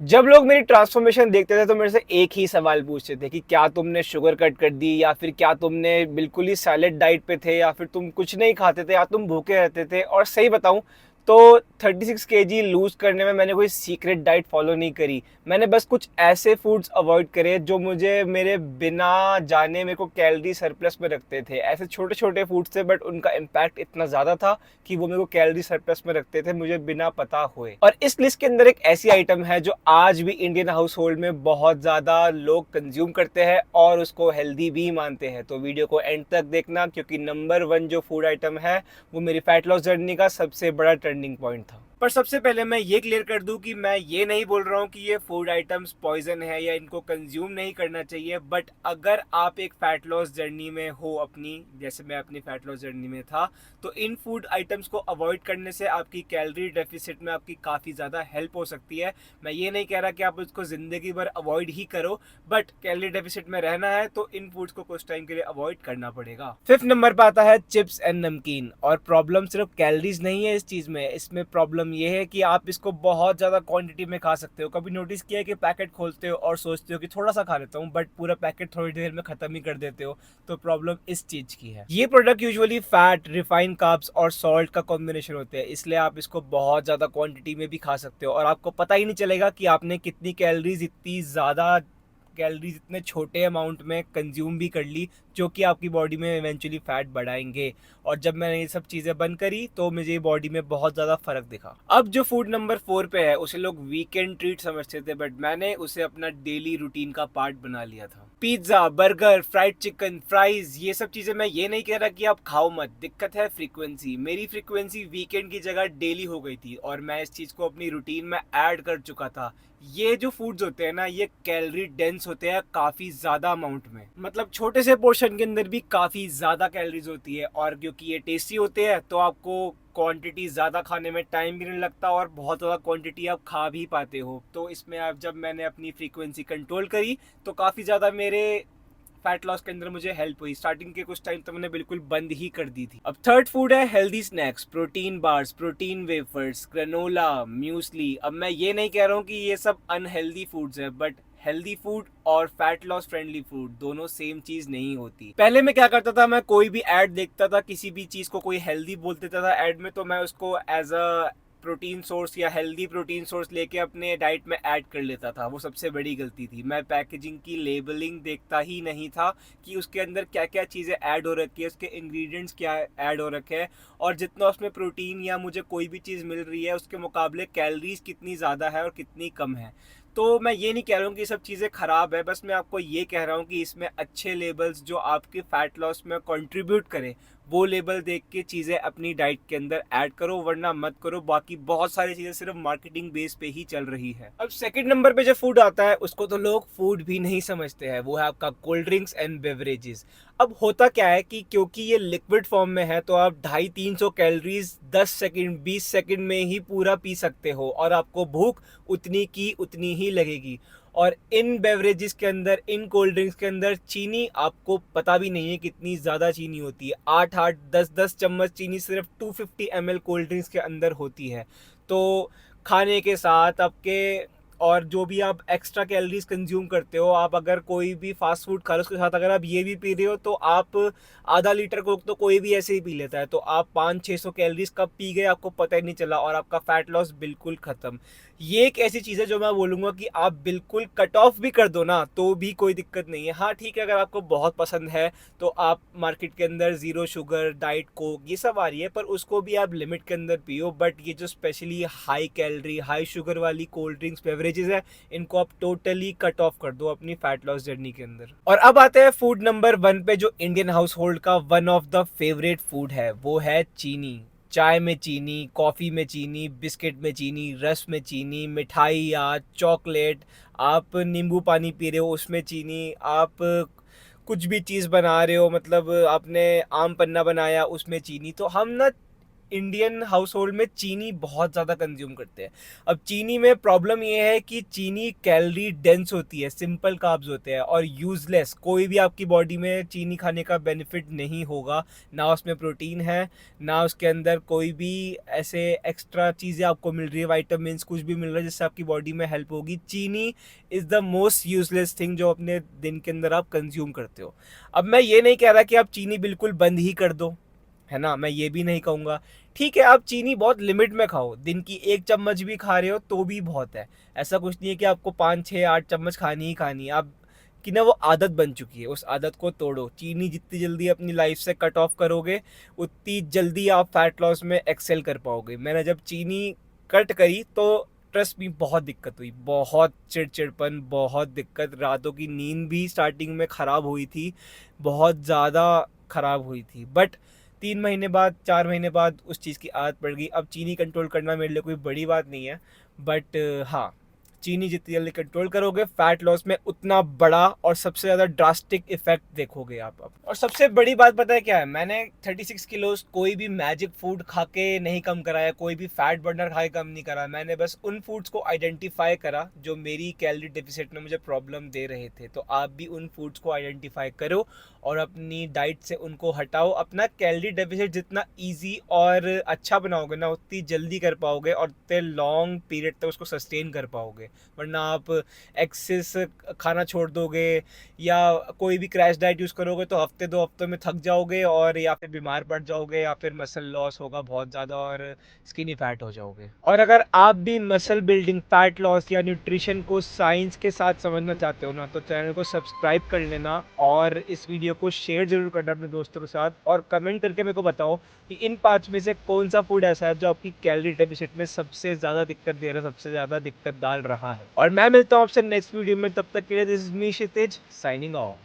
जब लोग मेरी ट्रांसफॉर्मेशन देखते थे तो मेरे से एक ही सवाल पूछते थे कि क्या तुमने शुगर कट कर दी, या फिर क्या तुमने बिल्कुल ही सैलेड डाइट पे थे, या फिर तुम कुछ नहीं खाते थे, या तुम भूखे रहते थे। और सही बताऊं तो 36 केजी लूज करने में मैंने कोई सीक्रेट डाइट फॉलो नहीं करी। मैंने बस कुछ ऐसे फूड्स अवॉइड करे जो मुझे मेरे बिना जाने मेरे को कैलोरी सरप्लस में रखते थे। ऐसे छोटे छोटे फूड्स थे बट उनका इम्पैक्ट इतना ज़्यादा था कि वो मेरे को कैलोरी सरप्लस में रखते थे मुझे बिना पता हुए। और इस लिस्ट के अंदर एक ऐसी आइटम है जो आज भी इंडियन हाउस होल्ड में बहुत ज़्यादा लोग कंज्यूम करते हैं और उसको हेल्दी भी मानते हैं। तो वीडियो को एंड तक देखना, क्योंकि नंबर 1 जो फूड आइटम है वो मेरी फैट लॉस जर्नी का सबसे बड़ा टर्निंग पॉइंट था। पर सबसे पहले मैं ये क्लियर कर दूं कि मैं ये नहीं बोल रहा हूं कि ये फूड आइटम्स पॉइजन है या इनको कंज्यूम नहीं करना चाहिए। बट अगर आप एक फैट लॉस जर्नी में हो अपनी, जैसे मैं अपनी फैट लॉस जर्नी में था, तो इन फूड आइटम्स को अवॉइड करने से आपकी कैलोरी डेफिसिट में आपकी काफ़ी ज़्यादा हेल्प हो सकती है। मैं ये नहीं कह रहा कि आप उसको ज़िंदगी भर अवॉइड ही करो, बट कैलोरी डेफिसिट में रहना है तो इन फूड्स को कुछ टाइम के लिए अवॉइड करना पड़ेगा। 5th नंबर पर आता है चिप्स एंड नमकीन। और प्रॉब्लम सिर्फ कैलोरीज नहीं है इस चीज़ में, इसमें प्रॉब्लम ये है कि आप इसको बहुत ज़्यादा क्वांटिटी में खा सकते हो। कभी नोटिस किया है कि पैकेट खोलते हो और सोचते हो कि थोड़ा सा खा लेता हूँ, बट पूरा पैकेट थोड़ी देर में ख़त्म ही कर देते हो। तो प्रॉब्लम इस चीज़ की है। ये product usually fat, refined carbs और सॉल्ट का कॉम्बिनेशन होते हैं, इसलिए आप इसको बहुत ज़्यादा क्वांटिटी में भी खा सकते हो और आपको पता ही नहीं चलेगा कि आपने कितनी कैलोरीज इतनी ज़्यादा कैलोरीज इतने छोटे अमाउंट में कंज्यूम भी कर ली, जो कि आपकी बॉडी में इवेंचुअली फैट बढ़ाएंगे। और जब मैंने ये सब चीज़ें बंद करी तो मुझे बॉडी में बहुत ज़्यादा फर्क दिखा। अब जो फूड नंबर 4 पे है उसे लोग वीकेंड ट्रीट समझते थे, बट मैंने उसे अपना डेली रूटीन का पार्ट बना लिया था। Pizza, burger, fried chicken, fries, ये सब चीज़ें मैं ये नहीं कह रहा कि आप खाओ मत, दिक्कत है फ्रीक्वेंसी। मेरी फ्रीक्वेंसी वीकेंड की जगह डेली हो गई थी और मैं इस चीज़ को अपनी रूटीन में ऐड कर चुका था। ये जो फूड्स होते हैं ना, ये कैलोरी डेंस होते हैं काफ़ी ज़्यादा अमाउंट में, मतलब छोटे से पोर्शन के अंदर भी काफ़ी ज़्यादा कैलोरीज होती है। और क्योंकि ये टेस्टी होते हैं तो आपको क्वांटिटी ज़्यादा खाने में टाइम भी नहीं लगता और बहुत ज़्यादा क्वांटिटी आप खा भी पाते हो। तो इसमें आप जब मैंने अपनी फ्रीक्वेंसी कंट्रोल करी तो काफ़ी ज़्यादा मेरे फैट लॉस के अंदर मुझे हेल्प हुई। स्टार्टिंग के कुछ टाइम तो मैंने बिल्कुल बंद ही कर दी थी। अब थर्ड फूड है healthy snacks, protein bars, protein wafers, granola, muesli. अब मैं ये नहीं कह रहा हूँ कि ये सब अनहेल्दी फूड्स है, बट हेल्दी फूड और फैट लॉस फ्रेंडली फूड दोनों सेम चीज नहीं होती। पहले मैं क्या करता था, मैं कोई भी ऐड देखता था, किसी भी चीज को कोई हेल्दी बोल देता था ऐड में, तो मैं उसको एज अ प्रोटीन सोर्स या हेल्दी प्रोटीन सोर्स लेके अपने डाइट में ऐड कर लेता था। वो सबसे बड़ी गलती थी। मैं पैकेजिंग की लेबलिंग देखता ही नहीं था कि उसके अंदर क्या क्या चीज़ें ऐड हो रखी है, उसके इंग्रेडिएंट्स क्या ऐड हो रखे हैं, और जितना उसमें प्रोटीन या मुझे कोई भी चीज़ मिल रही है उसके मुकाबले कैलोरीज कितनी ज़्यादा है और कितनी कम है। तो मैं ये नहीं कह रहा हूँ कि सब चीज़ें ख़राब है, बस मैं आपको ये कह रहा हूँ कि इसमें अच्छे लेबल्स जो आपके फैट लॉस में कंट्रीब्यूट करें, वो लेबल देख के चीज़ें अपनी डाइट के अंदर ऐड करो, वरना मत करो। बाकी बहुत सारी चीज़ें सिर्फ मार्केटिंग बेस पे ही चल रही है। अब सेकंड नंबर पे जो फूड आता है उसको तो लोग फूड भी नहीं समझते हैं, वो है आपका कोल्ड ड्रिंक्स एंड बेवरेजेस। अब होता क्या है कि क्योंकि ये लिक्विड फॉर्म में है तो आप 250-300 कैलोरीज 10 सेकंड 20 सेकंड में ही पूरा पी सकते हो और आपको भूख उतनी की उतनी ही लगेगी। और इन बेवरेजेस के अंदर, इन कोल्ड ड्रिंक्स के अंदर चीनी आपको पता भी नहीं है कितनी ज़्यादा चीनी होती है। 8-8 10-10 चम्मच चीनी सिर्फ 250 ml कोल्ड ड्रिंक्स के अंदर होती है। तो खाने के साथ आपके, और जो भी आप एक्स्ट्रा कैलोरीज कंज्यूम करते हो, आप अगर कोई भी फास्ट फूड खा रहे हो उसके साथ अगर आप ये भी पी रहे हो तो आप आधा लीटर कोक तो कोई भी ऐसे ही पी लेता है, तो आप 500-600 कैलोरीज कब पी गए आपको पता ही नहीं चला और आपका फैट लॉस बिल्कुल ख़त्म। ये एक ऐसी चीज़ है जो मैं बोलूँगा कि आप बिल्कुल कट ऑफ भी कर दो ना तो भी कोई दिक्कत नहीं है। हाँ ठीक है, अगर आपको बहुत पसंद है तो आप मार्केट के अंदर ज़ीरो शुगर, डाइट कोक ये सब आ रही है, पर उसको भी आप लिमिट के अंदर पियो। बट ये जो specially high calorie, high sugar वाली कोल्ड ड्रिंक्स, बेवरेजेस है, इनको आप टोटली कट ऑफ कर दो अपनी फैट लॉस जर्नी के अंदर। और अब आते हैं फूड नंबर 1 पे, जो इंडियन हाउस होल्ड का one of the favourite food है, वो है चीनी। चाय में चीनी, कॉफ़ी में चीनी, बिस्किट में चीनी, रस में चीनी, मिठाई या चॉकलेट, आप नींबू पानी पी रहे हो उसमें चीनी, आप कुछ भी चीज़ बना रहे हो, मतलब आपने आम पन्ना बनाया उसमें चीनी। तो हम ना इंडियन हाउस होल्ड में चीनी बहुत ज़्यादा कंज्यूम करते हैं। अब चीनी में प्रॉब्लम ये है कि चीनी कैलोरी डेंस होती है, सिंपल कार्ब्स होते हैं और यूजलेस। कोई भी आपकी बॉडी में चीनी खाने का बेनिफिट नहीं होगा, ना उसमें प्रोटीन है, ना उसके अंदर कोई भी ऐसे एक्स्ट्रा चीज़ें आपको मिल रही है, वाइटामिन कुछ भी मिल रहा है जिससे आपकी बॉडी में हेल्प होगी। चीनी is the most useless thing जो अपने दिन के अंदर आप कंज्यूम करते हो। अब मैं ये नहीं कह रहा कि आप चीनी बिल्कुल बंद ही कर दो, है ना, मैं ये भी नहीं कहूँगा। ठीक है, आप चीनी बहुत लिमिट में खाओ, दिन की 1 चम्मच भी खा रहे हो तो भी बहुत है। ऐसा कुछ नहीं है कि आपको 5, 6, 8 चम्मच खानी ही खानी है। आप कि ना वो आदत बन चुकी है, उस आदत को तोड़ो। चीनी जितनी जल्दी अपनी लाइफ से कट ऑफ करोगे, उतनी जल्दी आप फैट लॉस में एक्सेल कर पाओगे। मैंने जब चीनी कट करी तो ट्रस्ट मी बहुत दिक्कत हुई, बहुत चिड़चिड़पन, बहुत दिक्कत, रातों की नींद भी स्टार्टिंग में ख़राब हुई थी, बहुत ज़्यादा ख़राब हुई थी। बट 3 महीने बाद, 4 महीने बाद उस चीज़ की आदत पड़ गई। अब चीनी कंट्रोल करना मेरे लिए कोई बड़ी बात नहीं है, बट हाँ, चीनी जितनी जल्दी कंट्रोल करोगे, फैट लॉस में उतना बड़ा और सबसे ज़्यादा ड्रास्टिक इफेक्ट देखोगे आप। अब और सबसे बड़ी बात पता है क्या है, मैंने 36 किलोज कोई भी मैजिक फूड खा के नहीं कम करा है, कोई भी फैट बर्नर खा के कम नहीं करा। मैंने बस उन फूड्स को आइडेंटिफाई करा जो मेरी कैलोरी डेफिसिट में मुझे प्रॉब्लम दे रहे थे। तो आप भी उन फूड्स को आइडेंटिफाई करो और अपनी डाइट से उनको हटाओ। अपना कैलोरी डेफिसिट जितना ईजी और अच्छा बनाओगे ना, उतनी जल्दी कर पाओगे और उतने लॉन्ग पीरियड तक उसको सस्टेन कर पाओगे। वरना आप एक्सेस खाना छोड़ दोगे या कोई भी क्रैश डाइट यूज़ करोगे तो हफ्ते 2 हफ्तों में थक जाओगे और या फिर बीमार पड़ जाओगे या फिर मसल लॉस होगा बहुत ज़्यादा और स्किनी फैट हो जाओगे। और अगर आप भी मसल बिल्डिंग, फैट लॉस या न्यूट्रिशन को साइंस के साथ समझना चाहते हो ना, तो चैनल को सब्सक्राइब कर लेना और इस वीडियो को शेयर जरूर करना अपने दोस्तों के साथ और कमेंट करके मेरे को बताओ कि इन 5 में से कौन सा फूड ऐसा है जो आपकी कैलोरी डेफिसिट में सबसे ज़्यादा दिक्कत दे रहा है, सबसे ज़्यादा दिक्कत डाल रहा है। और मैं मिलता हूँ आपसे नेक्स्ट वीडियो में, तब तक के लिए this is me Kshitij signing off.